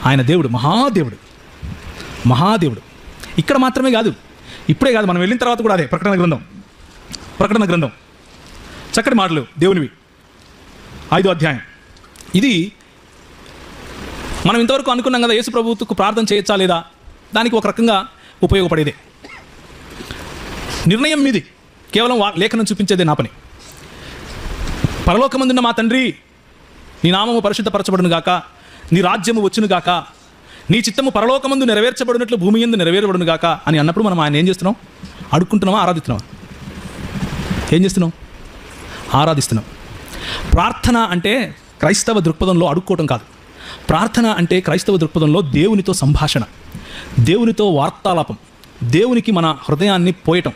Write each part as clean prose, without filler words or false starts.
ఆయన దేవుడు, మహాదేవుడు, మహాదేవుడు. ఇక్కడ మాత్రమే కాదు, ఇప్పుడే కాదు, మనం వెళ్ళిన తర్వాత కూడా అదే. ప్రకటన గ్రంథం చక్కటి మాటలు దేవునివి, 5వ అధ్యాయం. ఇది మనం ఇంతవరకు అనుకున్నాం కదా, యేసు ప్రభువుకు ప్రార్థన చేయొచ్చా లేదా, దానికి ఒక రకంగా ఉపయోగపడేదే. నిర్ణయం మీది, కేవలం లేఖనం చూపించేదే నా పని. పరలోకమందున్న మా తండ్రి, నీ నామము పరిశుద్ధపరచబడును గాక, నీ రాజ్యము వచ్చును గాక, నీ చిత్తము పరలోకమందు నెరవేర్చబడినట్లు భూమి యందు నెరవేరబడును గాక అని అన్నప్పుడు మనం ఆయన ఏం చేస్తున్నాం? అడుక్కుంటున్నామా, ఆరాధిస్తున్నామా? ఏం చేస్తున్నాం? ఆరాధిస్తున్నాం. ప్రార్థన అంటే క్రైస్తవ దృక్పథంలో అడుక్కోవటం కాదు. ప్రార్థన అంటే క్రైస్తవ దృక్పథంలో దేవునితో సంభాషణ, దేవునితో వార్తాలాపం, దేవునికి మన హృదయాన్ని పోయటం,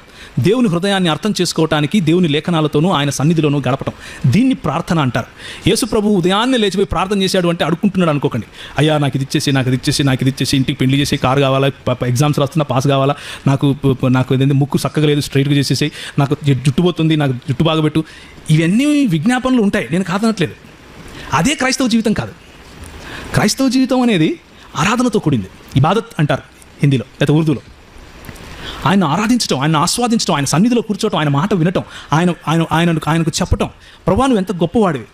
దేవుని హృదయాన్ని అర్థం చేసుకోవటానికి దేవుని లేఖనాలతోనూ ఆయన సన్నిధిలోనూ గడపటం. దీన్ని ప్రార్థన అంటారు. యేసు ప్రభు ఉదయాన్నే లేచిపోయి ప్రార్థన చేశాడు అంటే అడుక్కుంటున్నాడు అనుకోకండి. అయ్యా నాకు ఇది ఇచ్చేసి, నాకు ఇది ఇచ్చేసి, నాకు ఇది ఇచ్చేసి, ఇంటికి పెళ్లి చేసి, కారు కావాలా, ఎగ్జామ్స్ రాస్తున్నా పాస్ కావాలా, నాకు ఏదైతే ముక్కు చక్కగా లేదు స్ట్రైట్గా చేసేసి, నాకు జుట్టు పోతుంది, నాకు జుట్టు బాగబెట్టు, ఇవన్నీ విజ్ఞాపనలు ఉంటాయి, నేను కాదనట్లేదు. అదే క్రైస్తవ జీవితం కాదు. క్రైస్తవ జీవితం అనేది ఆరాధనతో కూడింది. ఇబాదత్ అంటారు హిందీలో లేదా ఉర్దూలో. ఆయన ఆరాధించడం, ఆయన ఆస్వాదించడం, ఆయన సన్నిధిలో కూర్చోవటం, ఆయన మాట వినటం, ఆయనకు చెప్పటం, ప్రభువా నువ్వు ఎంత గొప్పవాడివి,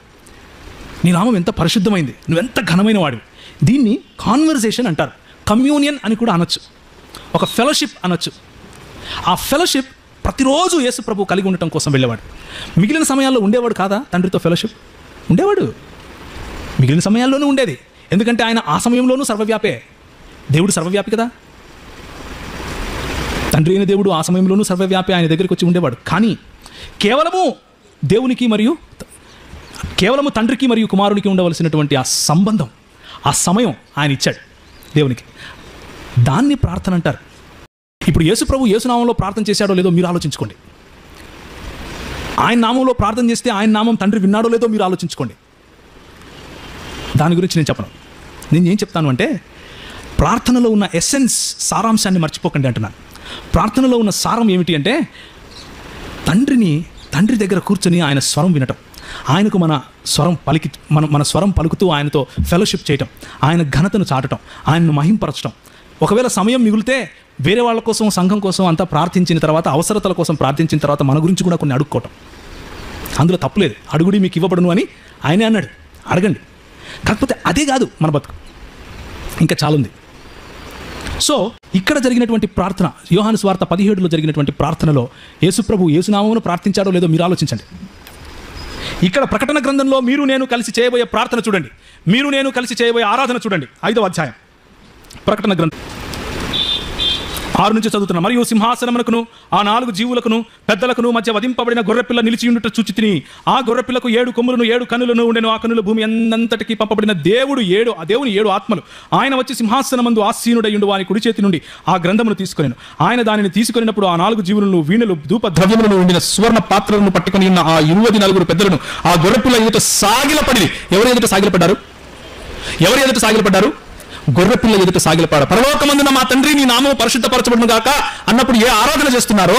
నీ నామం ఎంత పరిశుద్ధమైంది, నువ్వెంత ఘనమైన వాడివి. దీన్ని కాన్వర్సేషన్ అంటారు. కమ్యూనియన్ అని కూడా అనొచ్చు, ఒక ఫెలోషిప్ అనొచ్చు. ఆ ఫెలోషిప్ ప్రతిరోజు యేసు ప్రభు కలిగి ఉండటం కోసం వెళ్ళేవాడు. మిగిలిన సమయాల్లో ఉండేవాడు కాదా? తండ్రితో ఫెలోషిప్ ఉండేవాడు, మిగిలిన సమయాల్లోనూ ఉండేది. ఎందుకంటే ఆయన ఆ సమయంలోనూ సర్వవ్యాపే. దేవుడు సర్వవ్యాపి కదా, తండ్రి అయిన దేవుడు ఆ సమయంలోనూ సర్వవ్యాపి, ఆయన దగ్గరికి వచ్చి ఉండేవాడు. కానీ కేవలము దేవునికి మరియు కేవలము తండ్రికి మరియు కుమారునికి ఉండవలసినటువంటి ఆ సంబంధం, ఆ సమయం ఆయన ఇచ్చాడు దేవునికి. దాన్ని ప్రార్థన అంటారు. ఇప్పుడు యేసు ప్రభు యేసు నామంలో ప్రార్థన చేశాడో లేదో మీరు ఆలోచించుకోండి. ఆయన నామంలో ప్రార్థన చేస్తే ఆయన నామం తండ్రి విన్నాడో లేదో మీరు ఆలోచించుకోండి. దాని గురించి నేను చెప్పను. నేను ఏం చెప్తాను అంటే, ప్రార్థనలో ఉన్న ఎసెన్స్, సారాంశాన్ని మర్చిపోకండి అంటున్నాను. ప్రార్థనలో ఉన్న సారం ఏమిటి అంటే, తండ్రి దగ్గర కూర్చొని ఆయన స్వరం వినటం, ఆయనకు మన స్వరం పలుకుతూ ఆయనతో ఫెలోషిప్ చేయటం, ఆయన ఘనతను చాటటం, ఆయనను మహింపరచడం. ఒకవేళ సమయం మిగిలితే వేరే వాళ్ళ కోసం, సంఘం కోసం అంతా ప్రార్థించిన తర్వాత, అవసరతల కోసం ప్రార్థించిన తర్వాత మన గురించి కూడా కొన్ని అడుక్కోవటం, అందులో తప్పులేదు. అడుగుడి మీకు ఇవ్వబడును అని ఆయనే అన్నాడు, అడగండి. కాకపోతే అదే కాదు మన బతుకు, ఇంకా చాలా ఉంది. సో ఇక్కడ జరిగినటువంటి ప్రార్థన, యోహాను సువార్త 17లో జరిగినటువంటి ప్రార్థనలో యేసుప్రభు యేసునామమును ప్రార్థించాడో లేదో మీరు ఆలోచించండి. ఇక్కడ ప్రకటన గ్రంథంలో మీరు నేను కలిసి చేయబోయే ప్రార్థన చూడండి, మీరు నేను కలిసి చేయబోయే ఆరాధన చూడండి. 5వ అధ్యాయం ప్రకటన గ్రంథం 6 నుంచి చదువుతున్నా. మరియు సింహాసనమునకును ఆ 4 జీవులకును పెద్దలకును మధ్య వధింపబడిన గొర్రెపిల్ల నిలిచియుండుట చూచితిని. ఆ గొర్రెపిల్లకు 7 కొమ్ములను 7 కన్నులను ఉండెను. ఆ కన్నులు భూమి అంతటికి పంపబడిన దేవుని 7 ఆత్మలు. ఆయన వచ్చి సింహాసనమందు ఆసీనుడయుండు వాని కుడి చేతి నుండి ఆ గ్రంథమును తీసుకొనెను. ఆయన దానిని తీసుకొనినప్పుడు ఆ 4 జీవులను, వీణులు, ధూప ద్రవ్యములను ఉండిన సువర్ణ పాత్రలను పట్టుకుని ఉన్న ఆ 24 పెద్దలను ఆ గొర్రెపిల్ల ఎదుట సాగిలపడి. ఎవరు ఎదుట సాగిలపడ్డారు? ఎవరు ఎదుట సాగిలపడ్డారు? గొర్రెపిల్ల ఎదుట సాగిలపడ. పరలోకమందున మా తండ్రి నీ నామము పరిశుద్ధపరచబడును గాక అన్నప్పుడు ఏ ఆరాధన చేస్తున్నారో,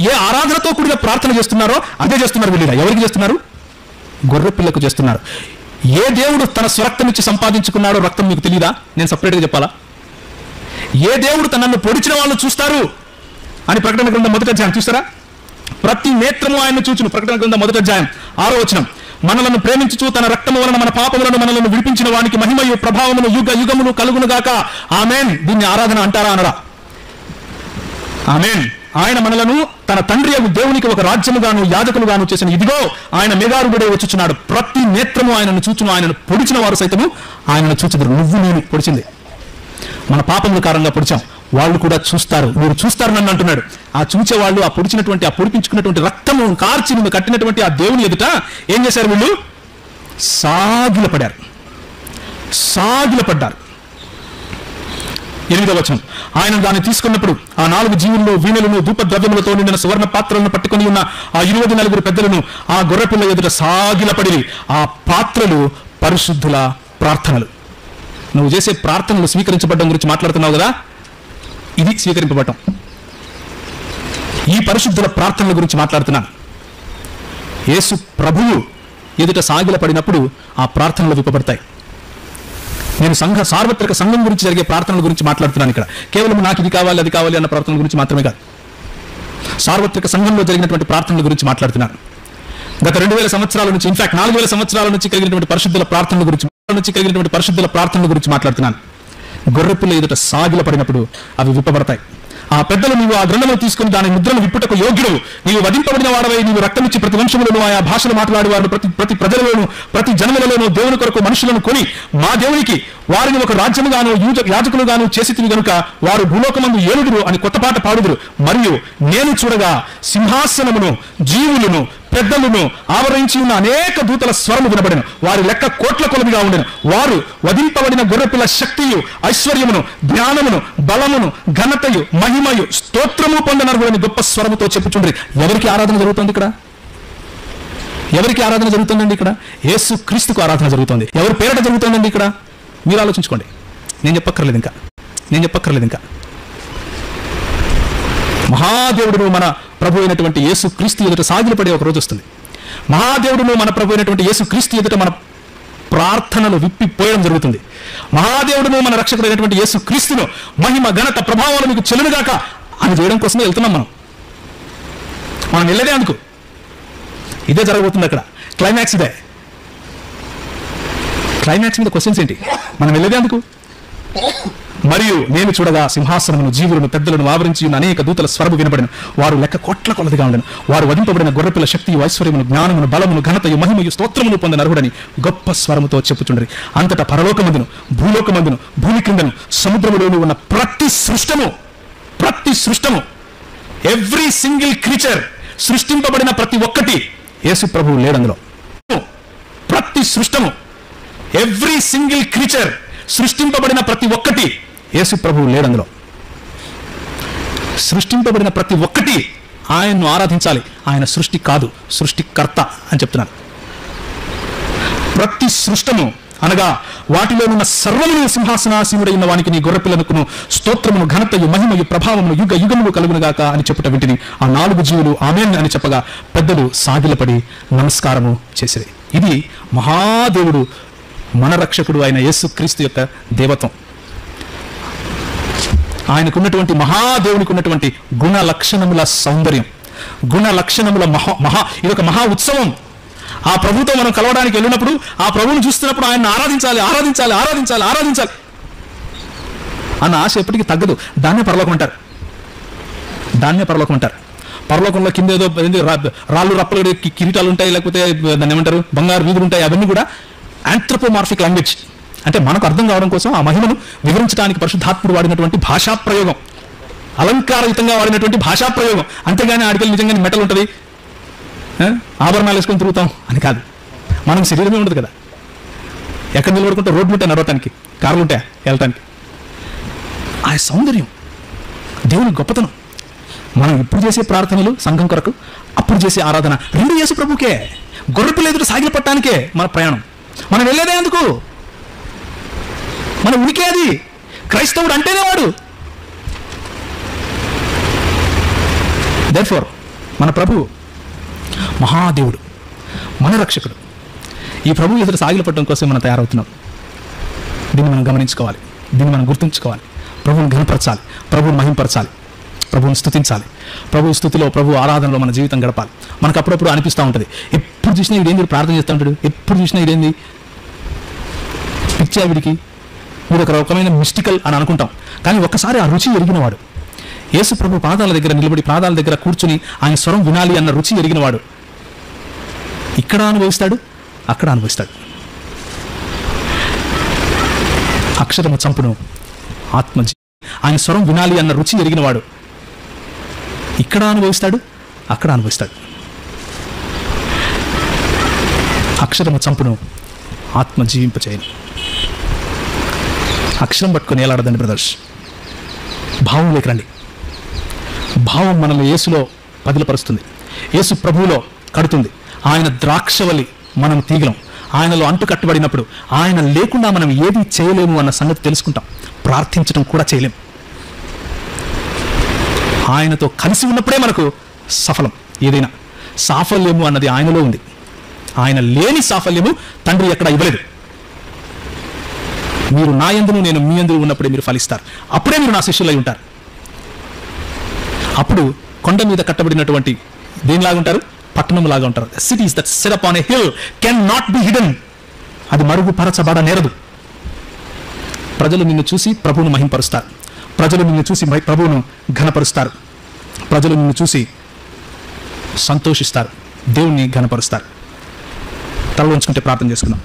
ఏ ఆరాధనతో కూడిన ప్రార్థన చేస్తున్నారో అదే చేస్తున్నారు వీళ్ళు. ఎవరికి చేస్తున్నారు? గొర్రెపిల్లకు చేస్తున్నారు. ఏ దేవుడు తన స్వరక్తం ఇచ్చి సంపాదించుకున్నాడో రక్తం మీకు తెలియదా? నేను సపరేట్గా చెప్పాలా? ఏ దేవుడు తనను పొడిచిన వాళ్ళు చూస్తారు అని ప్రకటన గ్రంథం 1వ అధ్యాయం చూస్తారా? ప్రతి నేత్రము ఆయన చూచును. ప్రకటన గ్రంథం 1వ అధ్యాయం 6వ వచనం. మనలను ప్రేమించుచు తన రక్తము వలన మన పాపములను మనలను విడిపించిన వానికి మహిమయు ప్రభావమును యుగ యుగములు కలుగును గాక. ఆమేన్. దీన్ని ఆరాధన అంటారా అనరా? ఆమేన్. ఆయన మనలను తన తండ్రి యొక్క దేవునికి ఒక రాజ్యముగాను యాజకులుగాను చేసిన. ఇదిగో ఆయన మెగారుడే వచ్చుచున్నాడు. ప్రతి నేత్రము ఆయనను చూచును. ఆయనను పొడిచిన వారు సైతము ఆయనను చూచుదురు. నువ్వు నేను పొడిచింది మన పాపముల కారణంగా పొడిచాం, వాళ్ళు కూడా చూస్తారు, మీరు చూస్తారు నన్ను అంటున్నాడు. ఆ చూచేవాళ్ళు ఆ పొడిచినటువంటి, ఆ పొడిపించుకున్నటువంటి రక్తము కార్చి నిన్ను కట్టినటువంటి ఆ దేవుని ఎదుట ఏం చేశారు? వీళ్ళు సాగిలపడ్డారు. 8వ వచనం. ఆయన దాన్ని తీసుకున్నప్పుడు ఆ 4 జీవులను, వీణులను, ధూప ద్రవ్యములతో నిండిన సువర్ణ పాత్రలను పట్టుకుని ఉన్న ఆ 24 పెద్దలను ఆ గొర్రెపిల్ల ఎదుట సాగిలపడి. ఆ పాత్రలు పరిశుద్ధుల ప్రార్థనలు. నువ్వు చేసే ప్రార్థనలు స్వీకరించబడడం గురించి మాట్లాడుతున్నావు కదా, ఇది స్వీకరింపబడటం. ఈ పరిశుద్ధుల ప్రార్థనల గురించి మాట్లాడుతున్నాను. యేసు ప్రభువు ఎదుట సాగిలపడినప్పుడు ఆ ప్రార్థనలు విప్పబడతాయి. నేను సార్వత్రిక సంఘం గురించి జరిగే ప్రార్థనల గురించి మాట్లాడుతున్నాను. ఇక్కడ కేవలం నాకు ఇది కావాలి అది కావాలి అన్న ప్రార్థనల గురించి మాత్రమే కాదు, సార్వత్రిక సంఘంలో జరిగినటువంటి ప్రార్థనల గురించి మాట్లాడుతున్నాను. గత 2000 సంవత్సరాల నుంచి, ఇన్ఫాక్ట్ 4000 సంవత్సరాల నుంచి కలిగినటువంటి పరిశుద్ధుల ప్రార్థనల గురించి మాట్లాడుతున్నాను. గొర్రెపిల్ల ఎదుట సాగిలపడినప్పుడు అవి విప్పబడతాయి. ఆ పెద్దలు నీవు ఆ గ్రంథమును తీసుకుని దాని ముద్రను విప్పుటకు యోగ్యుడు, నీవు వధింపబడిన వాడవై, నీవు రక్తమిచ్చి ప్రతి వంశములను ఆయా భాషలు మాట్లాడేవారు ప్రతి ప్రజలలోను ప్రతి జనములలోనూ దేవుని కొరకు మనుషులను కొని మా దేవునికి వారిని ఒక రాజ్యముగాను యాజకులుగాను చేసితివి గనుక వారు భూలోకమందు ఏలుదురు అని కొత్త పాట పాడుదురు. మరియు నేను చూడగా సింహాసనమును జీవులను పెద్దలను ఆవరించి ఉన్న అనేక దూతల స్వరము వినబడెను. వారి లెక్క కోట్ల కొలదిగా ఉండెను. వారు వధింపబడిన గొర్రెపిల్ల శక్తియు ఐశ్వర్యమును జ్ఞానమును బలమును ఘనతయు మహిమయు స్తోత్రము పొందనర్హుడని గొప్ప స్వరముతో చెప్పుచుండ్రి. ఎవరికి ఆరాధన జరుగుతుంది ఇక్కడ? ఎవరికి ఆరాధన జరుగుతుందండి ఇక్కడ? యేసు క్రీస్తుకు ఆరాధన జరుగుతుంది. ఎవరి పేరట జరుగుతుందండి ఇక్కడ? మీరు ఆలోచించుకోండి. నేను చెప్పక్కర్లేదు ఇంకా. మహాదేవుడును మన ప్రభు అయినటువంటి యేసు క్రీస్తు ఎదుట సాగిలపడే ఒక రోజు వస్తుంది. మహాదేవుడును మన ప్రభు అయినటువంటి యేసు క్రీస్తు ఎదుట మన ప్రార్థనలు విప్పిపోయడం జరుగుతుంది. మహాదేవుడును మన రక్షకుడైనటువంటి యేసు క్రీస్తును మహిమ ఘనత ప్రభావాలు మీకు చెల్లునుగాక అని చేయడం కోసమే వెళ్తున్నాం. మనం వెళ్ళేదే అందుకు. ఇదే జరగబోతుంది అక్కడ. క్లైమాక్స్ ఇదే. క్లైమాక్స్ మీద క్వశ్చన్స్ ఏంటి? మనం వెళ్ళేదే అందుకు. మరియు నేను చూడగా సింహాసనమును జీవులను పెద్దలను ఆవరించి ఉన్న అనేక దూతల స్వరము వినబడెను. వారు లెక్క కోట్ల కొలదిగా ఉండెను. వారు వధింపబడిన గొర్రెపిల్ల శక్తియు ఐశ్వర్యమును జ్ఞానమును బలమును ఘనతయు మహిమయు స్తోత్రమును పొందనర్హుడని గొప్ప స్వరముతో చెప్పుచుండ్రి. అంతటా పరలోకమందును భూలోకమందును భూమి క్రిందను సముద్రములోను ఉన్న ప్రతి సృష్టము ఎవ్రీ సింగిల్ క్రీచర్, సృష్టింపబడిన ప్రతి ఒక్కటి యేసు ప్రభువు లేడందులో. ప్రతి సృష్టము, ఎవ్రీ సింగిల్ క్రీచర్, సృష్టింపబడిన ప్రతి ఒక్కటి యేసు ప్రభువు లేడందులో. సృష్టింపబడిన ప్రతి ఒక్కటి ఆయన్ను ఆరాధించాలి. ఆయన సృష్టి కాదు, సృష్టికర్త అని చెప్తున్నాను. ప్రతి సృష్టము అనగా వాటిలో ఉన్న సర్వమును సింహాసనాసీనుడైన వానికి నీ గొర్రెపిల్లనుకును స్తోత్రమును ఘనతయు మహిమయు ప్రభావమును యుగ యుగములు కలుగునుగాక అని చెప్పుట వింటిని. ఆ 4 జీవులు ఆమేన్ అని చెప్పగా పెద్దలు సాగిలపడి నమస్కారము చేసిరి. ఇది మహాదేవుడు మన రక్షకుడు అయిన యేసుక్రీస్తు యొక్క దేవత్వం. ఆయనకున్నటువంటి మహాదేవునికి ఉన్నటువంటి గుణ లక్షణముల సౌందర్యం, గుణ లక్షణముల ఇదొక మహా ఉత్సవం. ఆ ప్రభుతో మనం కలవడానికి వెళ్ళినప్పుడు, ఆ ప్రభువును చూస్తున్నప్పుడు ఆయన ఆరాధించాలి అన్న ఆశ ఎప్పటికీ తగ్గదు. దాన్నే పరలోకం అంటారు. పరలోకంలో కింద ఏదో రాళ్ళు రప్పలు కిరీటాలు ఉంటాయి, లేకపోతే దాన్ని ఏమంటారు బంగారు వీధులు ఉంటాయి. అవన్నీ కూడా ఆంథ్రోపోమార్ఫిక్ లాంగ్వేజ్. అంటే మనకు అర్థం కావడం కోసం ఆ మహిమను వివరించడానికి పరిశుద్ధాత్ముడు వాడినటువంటి భాషా ప్రయోగం, అలంకారయుతంగా వాడినటువంటి భాషా ప్రయోగం. అంతేగాని ఆడికెళ్ళి నిజంగానే మెటల్ ఉంటుంది, ఆభరణాలు వేసుకొని తిరుగుతాం అని కాదు. మనకు శరీరమే ఉండదు కదా. ఎక్కడ నిలబడుకుంటే రోడ్డు ఉంటాయి నడవటానికి, కార్లు ఉంటాయా వెళ్ళటానికి. ఆ సౌందర్యం, దేవుని గొప్పతనం. మనం ఇప్పుడు చేసే ప్రార్థనలు సంఘం కొరకు, అప్పుడు చేసే ఆరాధన రెండు యేసు ప్రభుకే. గొర్రెపిల్ల ఎదుట సాగిల పట్టడానికే మన ప్రయాణం. మనం వెళ్ళేదే ఎందుకు? మన ఉనికి అది. క్రైస్తవుడు అంటేనే వాడు. దేర్ఫోర్ మన ప్రభువు మహాదేవుడు, మన రక్షకుడు. ఈ ప్రభువు ఎదుట సాగిల పట్టడం కోసం మనం తయారవుతున్నాం. దీన్ని మనం గమనించుకోవాలి, దీన్ని మనం గుర్తుంచుకోవాలి. ప్రభువుని ఘనపరచాలి, ప్రభువుని మహింపరచాలి, ప్రభువుని స్తుతించాలి. ప్రభు స్తుతిలో, ప్రభు ఆరాధనలో మన జీవితం గడపాలి. మనకు అప్పుడప్పుడు అనిపిస్తూ ఉంటుంది, ఎప్పుడు చూసినా ఇదేంది ప్రార్థన చేస్తూ ఉంటాడు, ఎప్పుడు చూసినా ఇదేంది పిచ్చా వీడికి, వీడు ఒక రకమైన మిస్టికల్ అని అనుకుంటాం. కానీ ఒక్కసారి ఆ రుచి ఎరిగినవాడు, యేసు ప్రభు పాదాల దగ్గర నిలబడి పాదాల దగ్గర కూర్చుని ఆయన స్వరం వినాలి అన్న రుచి ఎరిగినవాడు ఇక్కడ అనుభవిస్తాడు, అక్కడ అనుభవిస్తాడు. అక్షరము చంపును ఆత్మజీ. ఆయన స్వరం వినాలి అన్న రుచి ఎరిగినవాడు ఇక్కడ అనుభవిస్తాడు, అక్కడ అనుభవిస్తాడు. అక్షరము చంపును ఆత్మ జీవింపచేయను. అక్షరం పట్టుకొని ఏలాడదండి బ్రదర్స్. భావంలోకి రండి. భావం మనల్ని యేసులో పదిలపరుస్తుంది, యేసు ప్రభువులో కడుతుంది. ఆయన ద్రాక్షవల్లి, మనం తీగలం. ఆయనలో అంటు కట్టుబడినప్పుడు ఆయన లేకుండా మనం ఏది చేయలేము అన్న సంగతి తెలుసుకుంటాం. ప్రార్థించడం కూడా చేయలేము. ఆయనతో కలిసి ఉన్నప్పుడే మనకు సఫలం. ఏదైనా సాఫల్యము అన్నది ఆయనలో ఉంది. ఆయన లేని సాఫల్యము తండ్రి ఎక్కడ ఇవ్వలేదు. మీరు నా యందును నేను మీ యందు ఉన్నప్పుడే మీరు ఫలిస్తారు. అప్పుడే మీరు నా శిష్యులై ఉంటారు. అప్పుడు కొండ మీద కట్టబడినటువంటి దేనిలాగా ఉంటారు? పట్టణం లాగా ఉంటారు. Cities that set up on a hill can not be hidden. అది మరుగుపరచబడనేరదు. ప్రజలు నిన్ను చూసి ప్రభువును మహింపరుస్తారు. ప్రజలు నిన్ను చూసి ప్రభువును ఘనపరుస్తారు. ప్రజలు నిన్ను చూసి సంతోషిస్తారు, దేవుణ్ణి ఘనపరుస్తారు. తల వంచుకుంటే ప్రార్థన చేసుకుందాం.